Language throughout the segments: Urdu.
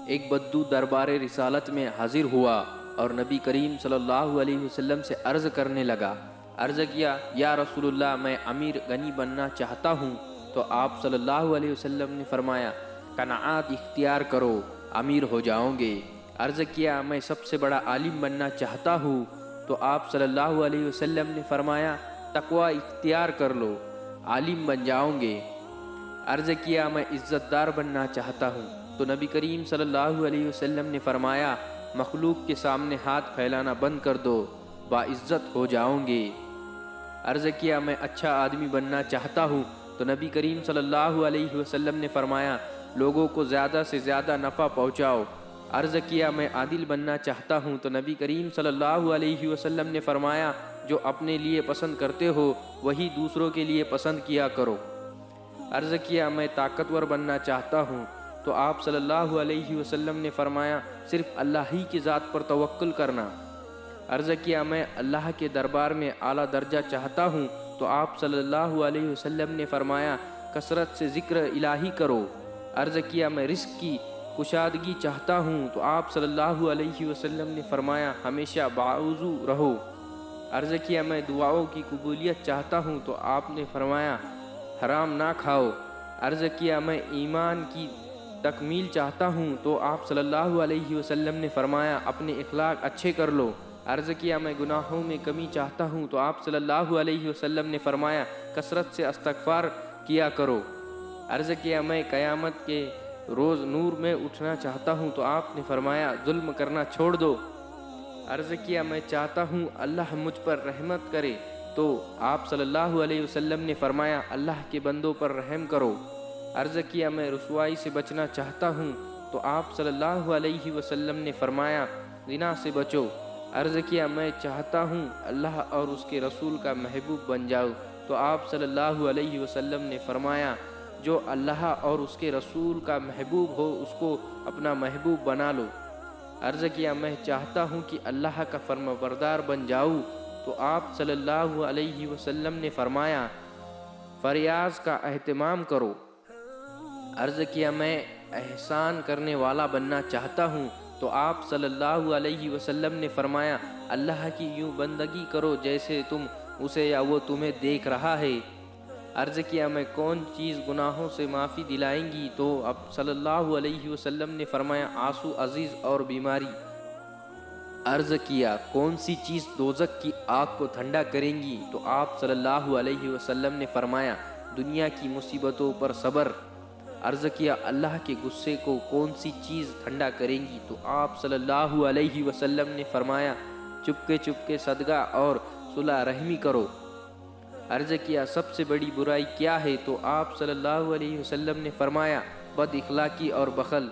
ایک بدو دربار رسالت میں حاضر ہوا اور نبی کریم صلی اللہ علیہ وسلم سے عرض کرنے لگا۔ عرض کیا، یا رسول اللہ، میں امیر غنی بننا چاہتا ہوں۔ تو آپ صلی اللہ علیہ وسلم نے فرمایا، قناعت اختیار کرو، امیر ہو جاؤ گے۔ عرض کیا، میں سب سے بڑا عالم بننا چاہتا ہوں۔ تو آپ صلی اللہ علیہ وسلم نے فرمایا، تقوی اختیار کر لو، عالم بن جاؤ گے۔ عرض کیا، میں عزت دار بننا چاہتا ہوں۔ تو نبی کریم صلی اللہ علیہ وسلم نے فرمایا، مخلوق کے سامنے ہاتھ پھیلانا بند کر دو، باعزت ہو جاؤ گے۔ عرض کیا، میں اچھا آدمی بننا چاہتا ہوں۔ تو نبی کریم صلی اللہ علیہ وسلم نے فرمایا، لوگوں کو زیادہ سے زیادہ نفع پہنچاؤ۔ عرض کیا، میں عادل بننا چاہتا ہوں۔ تو نبی کریم صلی اللہ علیہ وسلم نے فرمایا، جو اپنے لیے پسند کرتے ہو وہی دوسروں کے لیے پسند کیا کرو۔ عرض کیا، میں طاقتور بننا چاہتا ہوں۔ تو آپ صلی اللہ علیہ وسلم نے فرمایا، صرف اللہ ہی کی ذات پر توکل کرنا۔ عرض کیا، میں اللہ کے دربار میں اعلیٰ درجہ چاہتا ہوں۔ تو آپ صلی اللہ علیہ وسلم نے فرمایا، کثرت سے ذکر الہی کرو۔ عرض کیا، میں رزق کی کشادگی چاہتا ہوں۔ تو آپ صلی اللہ علیہ وسلم نے فرمایا، ہمیشہ باوضو رہو۔ عرض کیا، میں دعاؤں کی قبولیت چاہتا ہوں۔ تو آپ نے فرمایا، حرام نہ کھاؤ۔ عرض کیا، میں ایمان کی تکمیل چاہتا ہوں۔ تو آپ صلی اللہ علیہ وسلم نے فرمایا، اپنے اخلاق اچھے کر لو۔ عرض کیا، میں گناہوں میں کمی چاہتا ہوں۔ تو آپ صلی اللہ علیہ وسلم نے فرمایا، کثرت سے استغفار کیا کرو۔ عرض کیا، میں قیامت کے روز نور میں اٹھنا چاہتا ہوں۔ تو آپ نے فرمایا، ظلم کرنا چھوڑ دو۔ عرض کیا، میں چاہتا ہوں اللہ مجھ پر رحمت کرے۔ تو آپ صلی اللہ علیہ وسلم نے فرمایا، اللہ کے بندوں پر رحم کرو۔ عرض کیا، میں رسوائی سے بچنا چاہتا ہوں۔ تو آپ صلی اللہ علیہ وسلم نے فرمایا، زنا سے بچو۔ عرض کیا، میں چاہتا ہوں اللہ اور اس کے رسول کا محبوب بن جاؤ۔ تو آپ صلی اللہ علیہ وسلم نے فرمایا، جو اللہ اور اس کے رسول کا محبوب ہو اس کو اپنا محبوب بنا لو۔ عرض کیا، میں چاہتا ہوں کہ اللہ کا فرمانبردار بن جاؤں۔ تو آپ صلی اللہ علیہ وسلم نے فرمایا، فریاض کا اہتمام کرو۔ عرض کیا، میں احسان کرنے والا بننا چاہتا ہوں۔ تو آپ صلی اللہ علیہ وسلم نے فرمایا، اللہ کی یوں بندگی کرو جیسے تم اسے یا وہ تمہیں دیکھ رہا ہے۔ عرض کیا، میں کون چیز گناہوں سے معافی دلائیں گی؟ تو آپ صلی اللہ علیہ وسلم نے فرمایا، آنسو عزیز اور بیماری۔ عرض کیا، کون سی چیز دوزخ کی آگ کو ٹھنڈا کریں گی؟ تو آپ صلی اللہ علیہ وسلم نے فرمایا، دنیا کی مصیبتوں پر صبر۔ عرض کیا، اللہ کے غصے کو کون سی چیز ٹھنڈا کریں گی؟ تو آپ صلی اللہ علیہ وسلم نے فرمایا، چپکے صدقہ اور صلح رحمی کرو۔ عرض کیا، سب سے بڑی برائی کیا ہے؟ تو آپ صلی اللہ علیہ وسلم نے فرمایا، بد اخلاقی اور بخل۔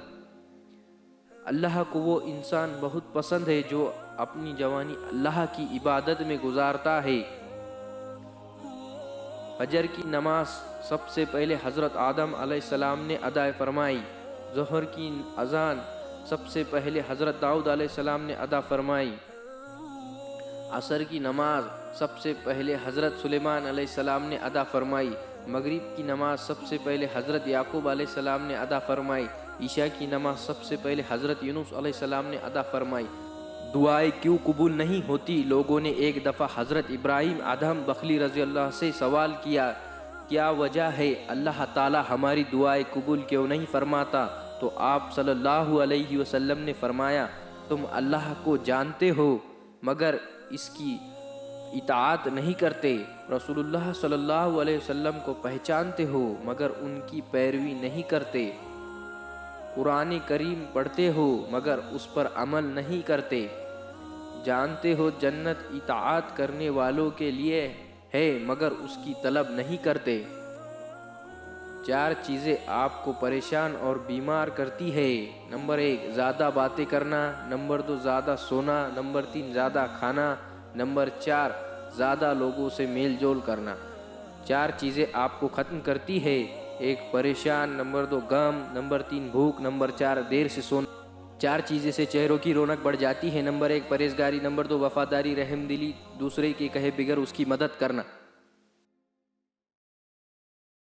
اللہ کو وہ انسان بہت پسند ہے جو اپنی جوانی اللہ کی عبادت میں گزارتا ہے۔ فجر کی نماز سب سے پہلے حضرت آدم علیہ السلام نے ادا فرمائی۔ ظہر کی اذان سب سے پہلے حضرت داؤد علیہ السلام نے ادا فرمائی۔ عصر کی نماز سب سے پہلے حضرت سلیمان علیہ السلام نے ادا فرمائی۔ مغرب کی نماز سب سے پہلے حضرت یعقوب علیہ السلام نے ادا فرمائی۔ عشاء کی نماز سب سے پہلے حضرت یونس علیہ السلام نے ادا فرمائی۔ دعائیں کیوں قبول نہیں ہوتی؟ لوگوں نے ایک دفعہ حضرت ابراہیم ادہم بخلی رضی اللہ سے سوال کیا، کیا وجہ ہے اللہ تعالی ہماری دعائیں قبول کیوں نہیں فرماتا؟ تو آپ صلی اللہ علیہ وسلم نے فرمایا، تم اللہ کو جانتے ہو مگر اس کی اطاعت نہیں کرتے، رسول اللہ صلی اللہ علیہ وسلم کو پہچانتے ہو مگر ان کی پیروی نہیں کرتے، قرآن کریم پڑھتے ہو مگر اس پر عمل نہیں کرتے، جانتے ہو جنت اطاعت کرنے والوں کے لیے ہے مگر اس کی طلب نہیں کرتے۔ چار چیزیں آپ کو پریشان اور بیمار کرتی ہے۔ نمبر 1، زیادہ باتیں کرنا۔ نمبر 2، زیادہ سونا۔ نمبر 3، زیادہ کھانا۔ نمبر 4، زیادہ لوگوں سے میل جول کرنا۔ چار چیزیں آپ کو ختم کرتی ہے۔ 1، پریشان۔ نمبر 2، غم۔ نمبر 3، بھوک۔ نمبر 4، دیر سے سونا۔ چار چیزیں سے چہروں کی رونق بڑھ جاتی ہے۔ نمبر 1، پرہیزگاری۔ نمبر 2، وفاداری، رحم دلی، دوسرے کے کہے بغیر اس کی مدد کرنا۔